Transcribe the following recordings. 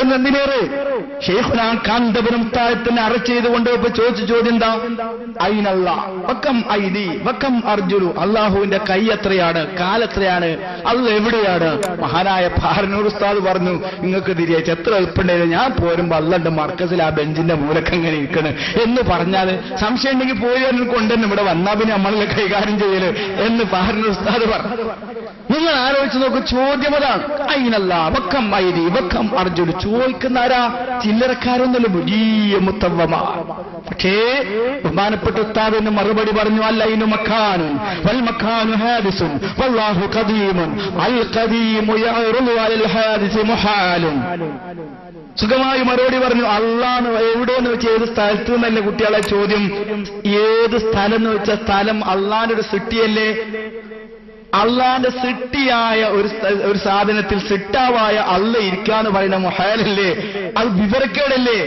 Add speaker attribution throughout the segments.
Speaker 1: എന്തിനേറെ ഷെയ്ഖുന കാന്തപുരം താഴത്തിന് അറസ്റ്റ് ചെയ്തുകൊണ്ട് ചോദിച്ച ചോദ്യം എന്താ? അയിനല്ല വക്കം ഐദി വക്കം അർജുലു, അള്ളാഹുവിന്റെ കൈ എത്രയാണ്, കാലെത്രയാണ്, അള്ളാഹ് എവിടെയാണ്? മഹാനായ ഫാറൂഖ് ഉസ്താദ് പറഞ്ഞു, നിങ്ങൾക്ക് തിരിച്ചു എത്ര എളുപ്പമുണ്ടായിരുന്നു, ഞാൻ പോരുമ്പോ അള്ളാന്റെ മർക്കസിൽ ആ ബെഞ്ചിന്റെ മൂലക്ക് എങ്ങനെ ഇരിക്കണ് എന്ന് പറഞ്ഞാൽ സംശയം ഉണ്ടെങ്കിൽ പോയി കൊണ്ടുതന്നെ ഇവിടെ വന്നാ പിന്നെ നമ്മളെ കൈകാര്യം ചെയ്യല് എന്ന് ഫാറൂഖ് ഉസ്താദ് പറഞ്ഞു. നിങ്ങൾ ആലോചിച്ച് നോക്കൂ, ചോദ്യം അതാണ്. അയിനല്ല വക്കം ഐദി വക്കം അർജുലു. ചോദിക്കുന്ന ആരാ? ചില്ലറക്കാരൊന്നുമല്ല, വലിയ മുത്തവ്വമാ. പക്ഷേ ബഹുമാനപ്പെട്ട ഉസ്താദിന് മറുപടി പറഞ്ഞു, അല്ലൈനു മക്കാനുൻ വൽ മക്കാനു ഹാദിസുൻ വല്ലാഹു ഖദീമുൻ അൽ ഖദീമു യഅറുദു അലൽ ഹാദിസി മുഹാലുൻ. സുഖമായി മറുപടി പറഞ്ഞു. അള്ളാഹ് എവിടെയെന്ന് വെച്ചാൽ ഏത് സ്ഥലത്ത് നിന്നല്ലേ കുട്ടികളെ ചോദ്യം? ഏത് സ്ഥലം എന്ന് വെച്ചാൽ സ്ഥലം അള്ളാഹിന്റെ ഒരു സൃഷ്ടിയല്ലേ? അള്ളാന്റെ സൃഷ്ടിയായ ഒരു സാധനത്തിൽ സിട്ടാവായ അള്ള ഇരിക്കാന്ന് പറയുന്ന മുഹാലല്ലേ? അത് വിവരക്കേടല്ലേ?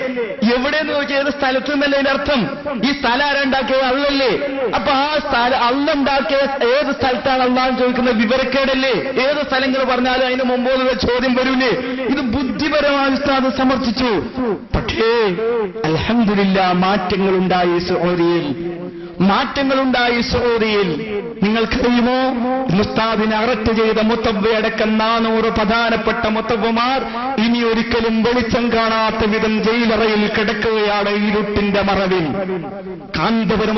Speaker 1: എവിടെയെന്ന് ചോദിച്ചാൽ ഏത് സ്ഥലത്ത് നിന്നല്ലേ അതിന്റെ അർത്ഥം? ഈ സ്ഥലം ആരുണ്ടാക്കിയത്? അള്ളല്ലേ. അപ്പൊ ആ സ്ഥലം അള്ള ഉണ്ടാക്കിയ ഏത് സ്ഥലത്താണ് അള്ളാഹ് ചോദിക്കുന്നത്? വിവരക്കേടല്ലേ? ഏത് സ്ഥലങ്ങൾ പറഞ്ഞാലും അതിന് മുമ്പോന്നുള്ള ചോദ്യം വരൂലേ? ഇത് ബുദ്ധിപരമായ ഉസ്താദ് സമർത്ഥിച്ചു. പക്ഷേ അൽഹംദുലില്ലാ മാറ്റങ്ങളുണ്ടായി സൗദിയിൽ, മാറ്റങ്ങളുണ്ടായി സൗദിയിൽ. നിങ്ങൾക്കറിയുമോ, ഉസ്താദിനെ അറസ്റ്റ് ചെയ്ത മുത്തവ്വയടക്കം 400 പ്രധാനപ്പെട്ട മുത്തവ്വമാർ ഇനി ഒരിക്കലും വെളിച്ചം കാണാത്ത വിധം ജയിലറയിൽ കിടക്കുകയാണ് ഇരുട്ടിന്റെ മറവിൽ. കാന്തപുരം